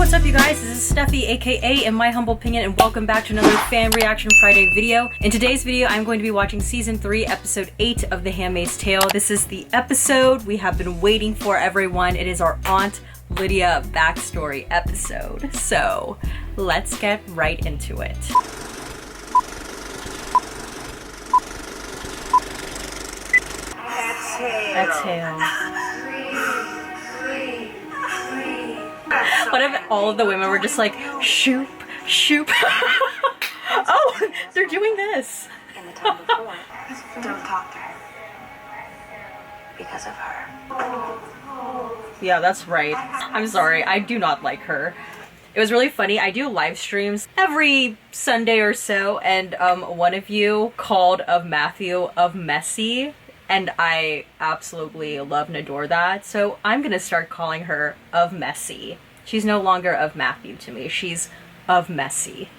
what's up you guys? This is Steffi aka In My Humble Opinion and welcome back to another Fan Reaction Friday video. In today's video, I'm going to be watching Season 3, Episode 8 of The Handmaid's Tale. This is the episode we have been waiting for, everyone. It is our Aunt Lydia backstory episode. So, let's get right into it. Exhale. What if all of the women were just like, shoop, shoop? Oh, they're doing this. In the time before, don't talk to her. Because of her. Yeah, that's right. I'm sorry, I do not like her. It was really funny. I do live streams every Sunday or so, and one of you called Ofmatthew of messy, and I absolutely love and adore that. So I'm gonna start calling her of messy. She's no longer of Matthew to me. She's of messy.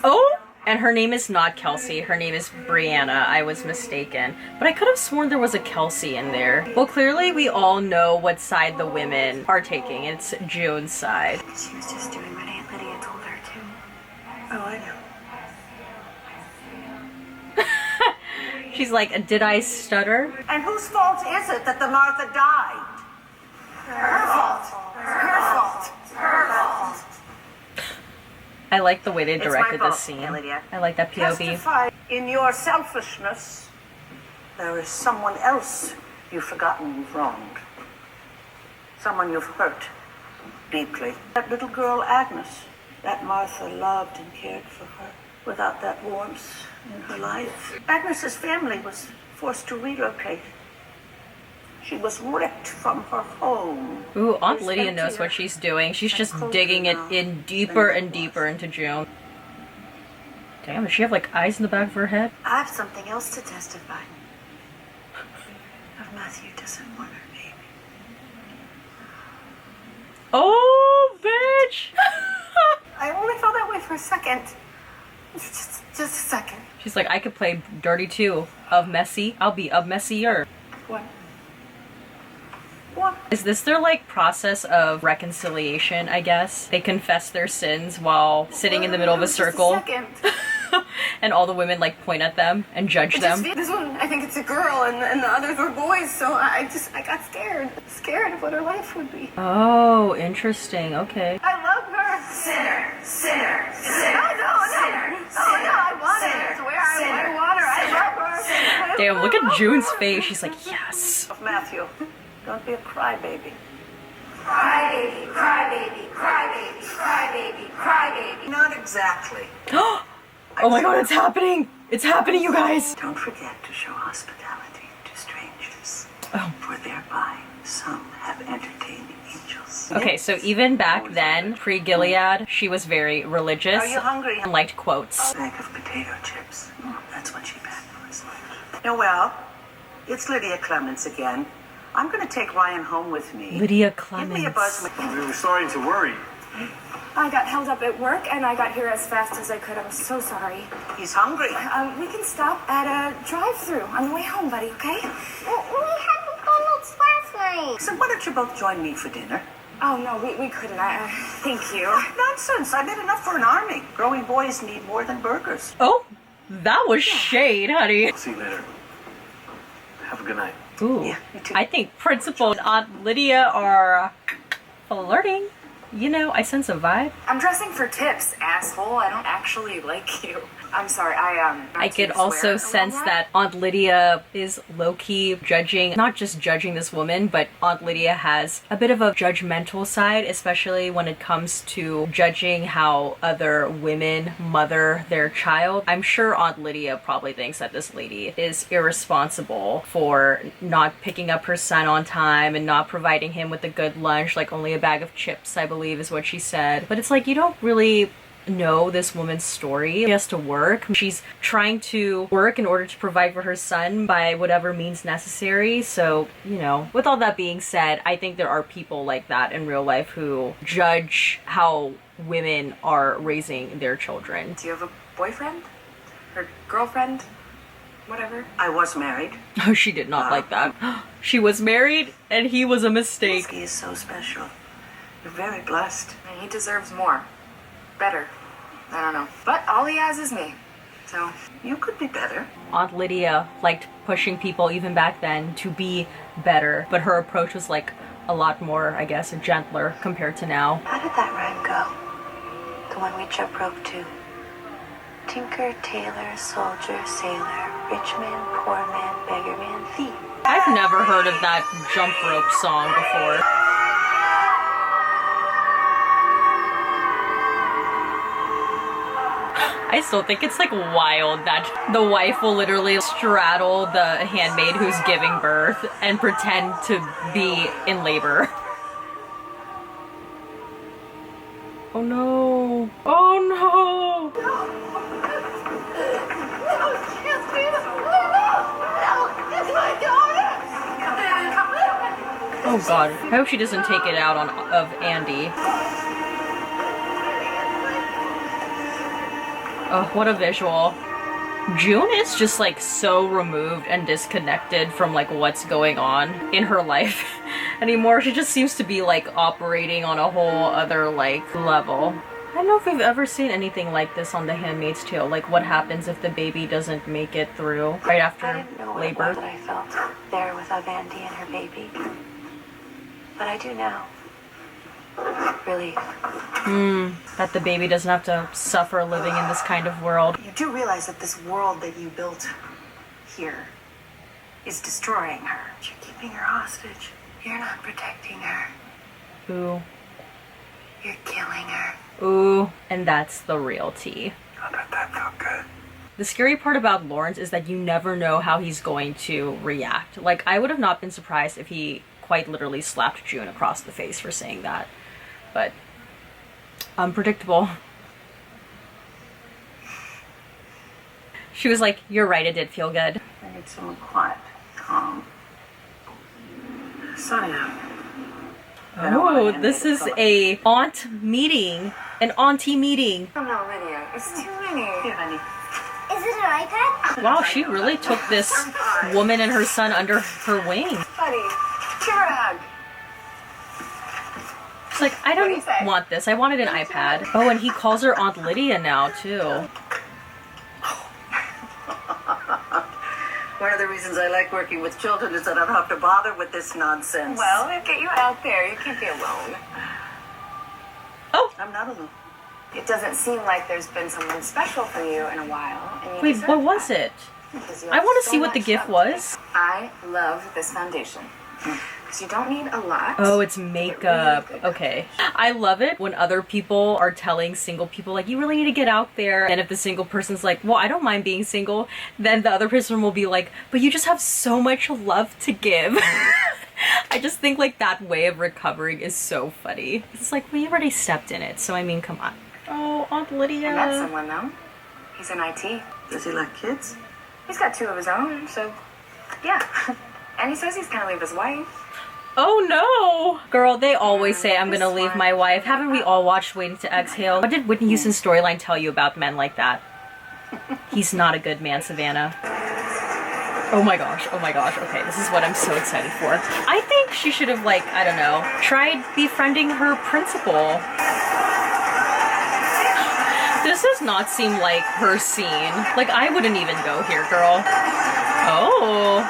Oh, and her name is not Kelsey. Her name is Brianna. I was mistaken. But I could have sworn there was a Kelsey in there. Well, clearly we all know what side the women are taking. It's June's side. She was just doing what Aunt Lydia told her to. Oh, I know. She's like, did I stutter? And whose fault is it that the Martha died? Her fault. Her fault. Her fault. I like the way they directed this fault, scene. Aunt Lydia. I like that POV. Testify in your selfishness. There is someone else you've forgotten you've wronged. Someone you've hurt deeply. That little girl, Agnes, that Martha loved and cared for her. Without that warmth in her life, Agnes's family was forced to relocate. She was ripped from her home. Ooh, Aunt Lydia knows what she's doing. She's just digging it in deeper and deeper into June. Damn, does she have like eyes in the back of her head? I have something else to testify. Matthew doesn't want her baby. Oh, bitch! I only felt that way for a second. Just a second. She's like, I could play dirty too. Of messy, I'll be of messier. What? What? Is this their like process of reconciliation, I guess? They confess their sins while sitting in the middle of a circle. Just a second. And all the women like point at them and judge them. This one, I think it's a girl and the others were boys, so I got scared. Scared of what her life would be. Oh, interesting. Okay. I love her. Sinner. Sinner. Sinner. No. I want her. I swear I want her. I love her. Damn, look at June's face. She's like, yes. Matthew, don't be a crybaby. Crybaby, crybaby, crybaby, crybaby, crybaby. Not exactly. Oh my god, it's happening! It's happening, you guys! Don't forget to show hospitality to strangers. Oh. For thereby some have entertained angels. Okay, so even back then, pre-Gilead, she was very religious. Are you hungry? And liked quotes. A bag of potato chips. That's what she packed for us. Noelle, it's Lydia Clements again. I'm going to take Ryan home with me. Lydia Give Clements. me a buzz. We were starting to worry. I got held up at work and I got here as fast as I could. I'm so sorry. He's hungry. We can stop at a drive-thru on the way home, buddy, okay? Well, we had McDonald's last night. So why don't you both join me for dinner? Oh, no, we couldn't. Thank you. Nonsense. I made enough for an army. Growing boys need more than burgers. Oh, that was shade, honey. I'll see you later. Have a good night. Ooh, Yeah, me too. I think Principal and Aunt Lydia are flirting. You know, I sense a vibe. I'm dressing for tips, asshole. I don't actually like you. I'm sorry, I could also sense that Aunt Lydia is low-key judging, not just judging this woman, but Aunt Lydia has a bit of a judgmental side, especially when it comes to judging how other women mother their child. I'm sure Aunt Lydia probably thinks that this lady is irresponsible for not picking up her son on time and not providing him with a good lunch, like only a bag of chips, I believe is what she said. But it's like, you don't really know this woman's story. She has to work. She's trying to work in order to provide for her son by whatever means necessary. So, you know, with all that being said, I think there are people like that in real life who judge how women are raising their children. Do you have a boyfriend? Or girlfriend? Whatever. I was married. Oh, she did not like that. She was married and he was a mistake. He is so special. You're very blessed. And he deserves more. Better. I don't know. But all he has is me. So, You could be better. Aunt Lydia liked pushing people even back then to be better, but her approach was like a lot more, I guess, gentler compared to now. How did that rhyme go? The one we jump rope to. Tinker, tailor, soldier, sailor, rich man, poor man, beggar man, thief. I've never heard of that jump rope song before. I still think it's like wild that the wife will literally straddle the handmaid who's giving birth and pretend to be in labor. Oh no. Oh no. Oh god. I hope she doesn't take it out on Andy. Oh, what a visual. June is just like so removed and disconnected from like what's going on in her life anymore. She just seems to be like operating on a whole other like level. I don't know if we've ever seen anything like this on The Handmaid's Tale. Like what happens if the baby doesn't make it through right after I didn't know what it labor. was that I felt there with Andy and her baby. But I do now. Relief. That the baby doesn't have to suffer living in this kind of world. You do realize that this world that you built here is destroying her. You're keeping her hostage. You're not protecting her. Ooh. You're killing her. Ooh. And that's the real tea. I bet that felt good. The scary part about Lawrence is that you never know how he's going to react. Like, I would have not been surprised if he quite literally slapped June across the face for saying that. But unpredictable. She was like, you're right, it did feel good. I need someone quiet, calm. Sonia. Oh, this is a aunt meeting. An auntie meeting. oh no, Lydia. It's too many. Here, honey. Is it an iPad? Wow, she really took this woman and her son under her wing. Buddy, give her a hug. She's like, I What do you don't say? want this. I wanted an iPad. Oh, and he calls her Aunt Lydia now, too. One of the reasons I like working with children is that I don't have to bother with this nonsense. Well, they get you out there. You can't be alone. Oh, I'm not alone. It doesn't seem like there's been someone special for you in a while. And you wait, deserve what was that. it? Because you I have want to so see what the much gift love. was. I love this foundation. Because you don't need a lot. Oh, it's Really makeup. good. Okay. I love it when other people are telling single people, like, you really need to get out there. And if the single person's like, well, I don't mind being single, then the other person will be like, but you just have so much love to give. I just think, like, that way of recovering is so funny. It's like, well, you already stepped in it, so I mean, come on. Oh, Aunt Lydia. I met someone, though. He's in IT. Does he like kids? He's got 2 of his own, so yeah. And he says he's gonna leave his wife. Oh no! Girl, they always say I'm gonna leave my wife. Haven't we all watched Waiting to Exhale? What did Whitney Houston's storyline tell you about men like that? He's not a good man, Savannah. Oh my gosh, okay, this is what I'm so excited for. I think she should have, like, I don't know, tried befriending her principal. This does not seem like her scene. Like, I wouldn't even go here, girl. Oh.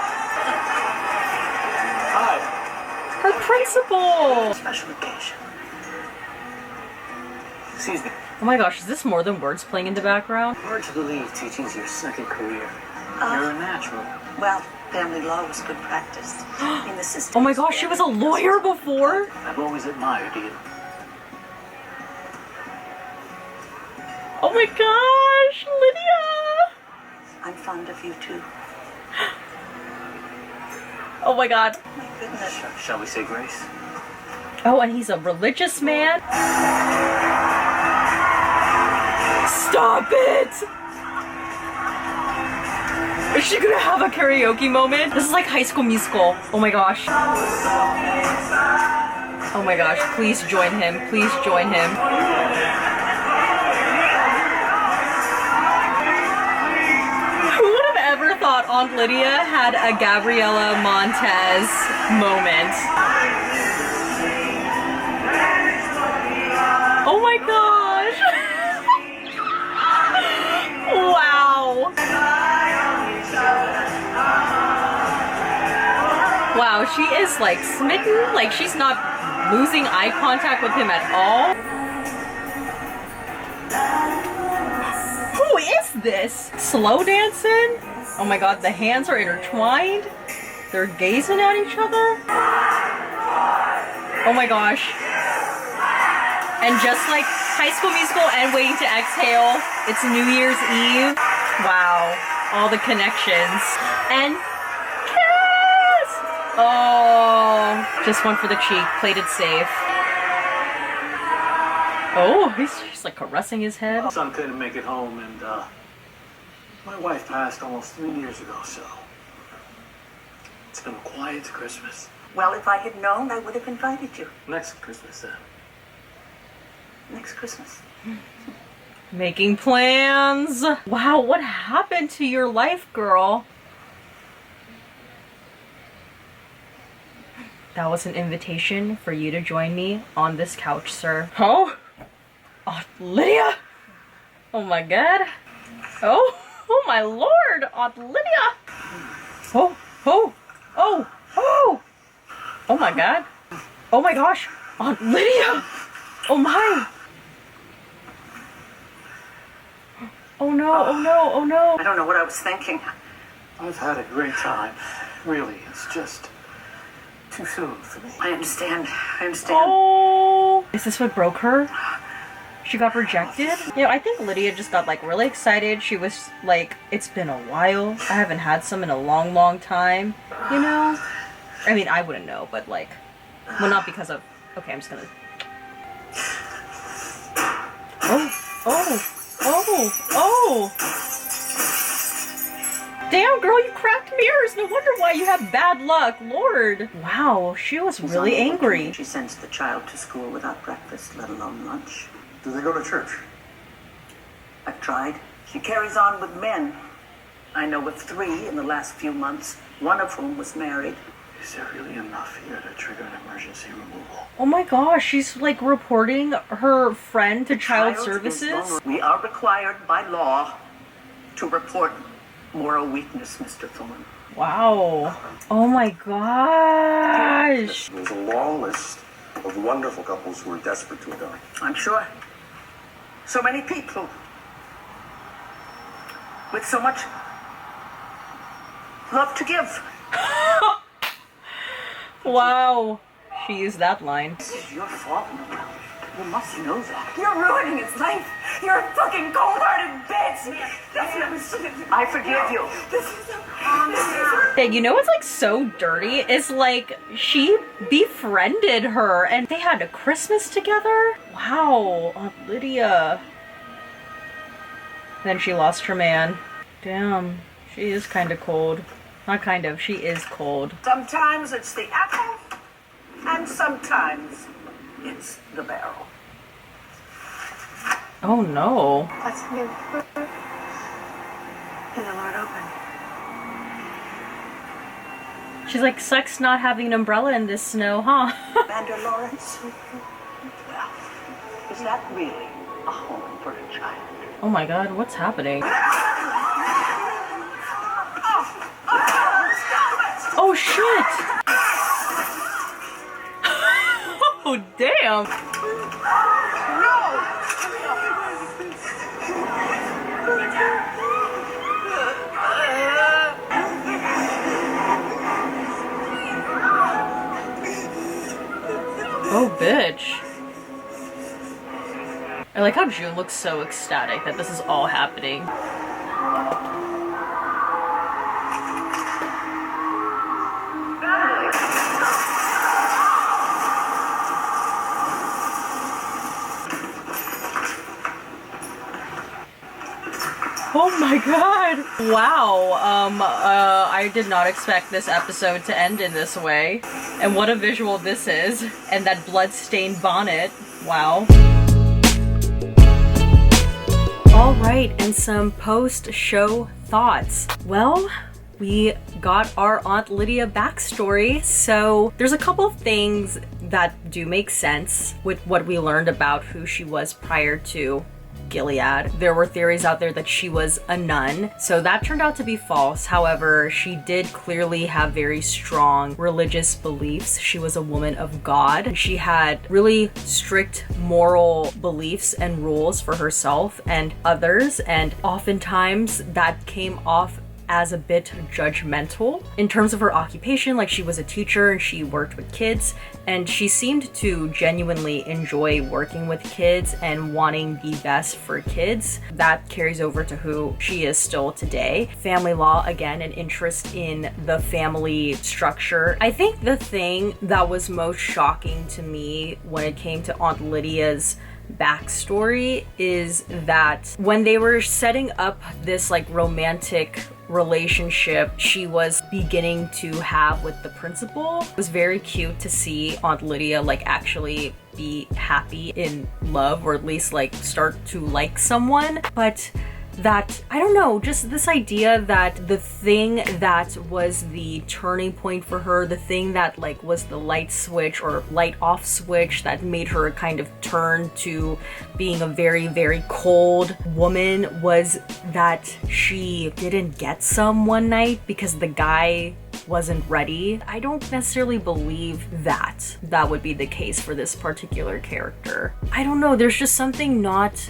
Hi. Her principal! Special occasion. Excuse me. Oh my gosh, is this more than words playing in the background? Hard to believe teaching's your second career. You're a natural. Well, family law was good practice in the system. Oh my gosh, she was a lawyer before? I've always admired you. Oh my gosh, Lydia! I'm fond of you too. Oh my god. My goodness. Shall we say grace? Oh, and he's a religious man? Stop it! Is she gonna have a karaoke moment? This is like High School Musical. Oh my gosh. Oh my gosh, please join him. Please join him. Who would have ever thought Aunt Lydia had a Gabriela Montez moment? Oh my gosh! Wow! Wow, she is like smitten, like she's not losing eye contact with him at all. Who is this? Slow dancing? Oh my god, the hands are intertwined. They're gazing at each other. Oh my gosh. And just like High School Musical and Waiting to Exhale, it's New Year's Eve. Wow, all the connections. And kiss! Oh, just one for the cheek, played it safe. Oh, he's just like caressing his head. My son couldn't make it home, and my wife passed almost 3 years ago, so it's been a quiet Christmas. Well, if I had known, I would have invited you. Next Christmas, then. Next Christmas. Making plans. Wow, what happened to your life, girl? That was an invitation for you to join me on this couch, sir. Oh? Aunt Lydia? Oh my god. Oh my lord, Aunt Lydia! Oh. Oh my god. Oh my gosh, Aunt Lydia! Oh my! Oh no, oh no. I don't know what I was thinking. I've had a great time. Really, it's just too soon for me. I understand. Oh! Is this what broke her? She got rejected? You know, I think Lydia just got like really excited. She was like, it's been a while. I haven't had some in a long time. You know? I mean, I wouldn't know, but like, well, not because of, okay, I'm just gonna. Oh! Damn, girl, you cracked mirrors. No wonder why you have bad luck. Lord. Wow, she was really angry. She sends the child to school without breakfast, let alone lunch. Do they go to church? I've tried. She carries on with men. I know of 3 in the last few months, one of whom was married. Is there really enough here to trigger an emergency removal? Oh my gosh, she's like reporting her friend to child services? We are required by law to report moral weakness, Mr. Thorne. Wow. Oh my gosh. There's a long list of wonderful couples who are desperate to adopt. I'm sure. So many people with so much love to give. Wow. She used that line. This is your fault, Noel. You must know that. You're ruining his life. You're a fucking cold-hearted bitch. I forgive you. Yeah, you know what's like so dirty is like she befriended her and they had a Christmas together. Wow, Aunt Lydia. Then she lost her man. Damn, she is kind of cold. Not kind of, she is cold. Sometimes it's the apple, and sometimes it's the barrel. Oh no. What's new? And the Lord opened. She's like, sucks not having an umbrella in this snow, huh? Commander Lawrence? Well, is that really a home for a child? Oh my god, what's happening? Oh shit! Oh damn! Oh bitch. I like how June looks so ecstatic that this is all happening. Oh my god! Wow, I did not expect this episode to end in this way. And what a visual this is. And that blood-stained bonnet. Wow. Alright, and some post-show thoughts. Well, we got our Aunt Lydia backstory. So there's a couple of things that do make sense with what we learned about who she was prior to Gilead. There were theories out there that she was a nun, so that turned out to be false. However, she did clearly have very strong religious beliefs. She was a woman of God. She had really strict moral beliefs and rules for herself and others, and oftentimes that came off as a bit judgmental. In terms of her occupation, like she was a teacher and she worked with kids, and she seemed to genuinely enjoy working with kids and wanting the best for kids. That carries over to who she is still today. Family law, again, an interest in the family structure. I think the thing that was most shocking to me when it came to Aunt Lydia's backstory is that when they were setting up this like romantic relationship she was beginning to have with the principal, it was very cute to see Aunt Lydia like actually be happy in love, or at least like start to like someone. But that, I don't know, just this idea that the thing that was the turning point for her, the thing that like was the light switch or light off switch that made her kind of turn to being a very, very cold woman, was that she didn't get some one night because the guy wasn't ready. I don't necessarily believe that that would be the case for this particular character. I don't know, there's just something not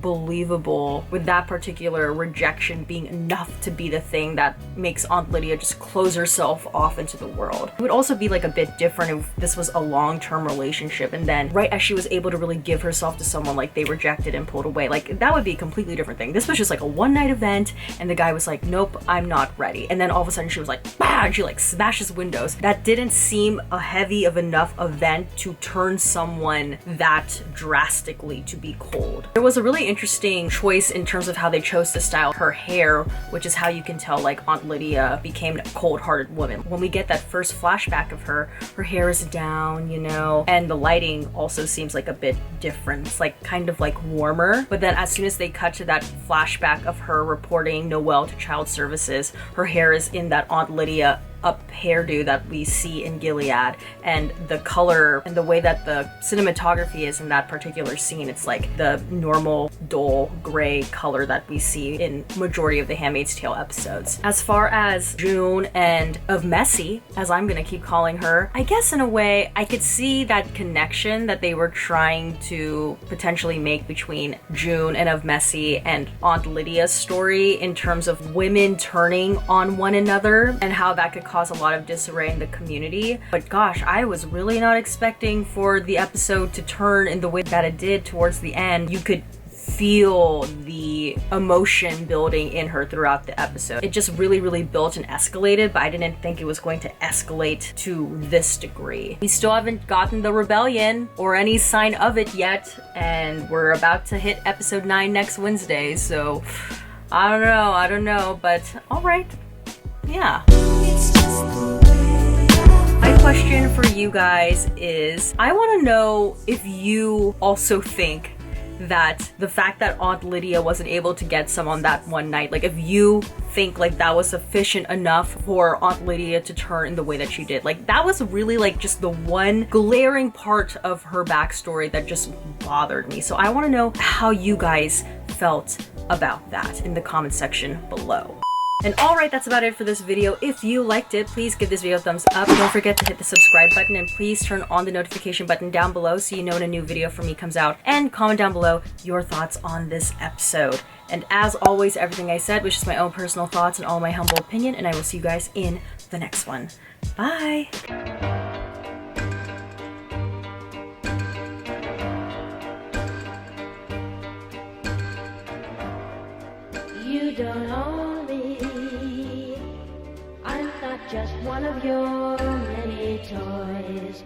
believable with that particular rejection being enough to be the thing that makes Aunt Lydia just close herself off into the world. It would also be like a bit different if this was a long-term relationship and then right as she was able to really give herself to someone, like they rejected and pulled away. Like that would be a completely different thing. This was just like a one-night event and the guy was like, nope, I'm not ready. And then all of a sudden she was like, bah! And she like smashes windows. That didn't seem a heavy of enough event to turn someone that drastically to be cold. There was a really interesting choice in terms of how they chose to style her hair, which is how you can tell like Aunt Lydia became a cold-hearted woman. When we get that first flashback of her hair is down, you know, and the lighting also seems like a bit different. It's like kind of like warmer. But then as soon as they cut to that flashback of her reporting Noelle to child services, her hair is in that Aunt Lydia up hairdo that we see in Gilead, and the color and the way that the cinematography is in that particular scene, it's like the normal dull gray color that we see in majority of the Handmaid's Tale episodes. As far as June and of Messy, as I'm gonna keep calling her, I guess in a way I could see that connection that they were trying to potentially make between June and of Messy and Aunt Lydia's story in terms of women turning on one another and how that could cause a lot of disarray in the community. But gosh, I was really not expecting for the episode to turn in the way that it did towards the end. You could feel the emotion building in her throughout the episode. It just really built and escalated, but I didn't think it was going to escalate to this degree. We still haven't gotten the rebellion or any sign of it yet, and we're about to hit episode 9 next Wednesday, so I don't know, but alright. Yeah. My question for you guys is, I want to know if you also think that the fact that Aunt Lydia wasn't able to get some on that one night, like if you think like that was sufficient enough for Aunt Lydia to turn in the way that she did. Like that was really like just the one glaring part of her backstory that just bothered me. So I want to know how you guys felt about that in the comment section below. And alright, that's about it for this video. If you liked it, please give this video a thumbs up. Don't forget to hit the subscribe button and please turn on the notification button down below so you know when a new video from me comes out. And comment down below your thoughts on this episode. And as always, everything I said was just my own personal thoughts and all my humble opinion, and I will see you guys in the next one. Bye! You don't own me. I'm not just one of your many toys.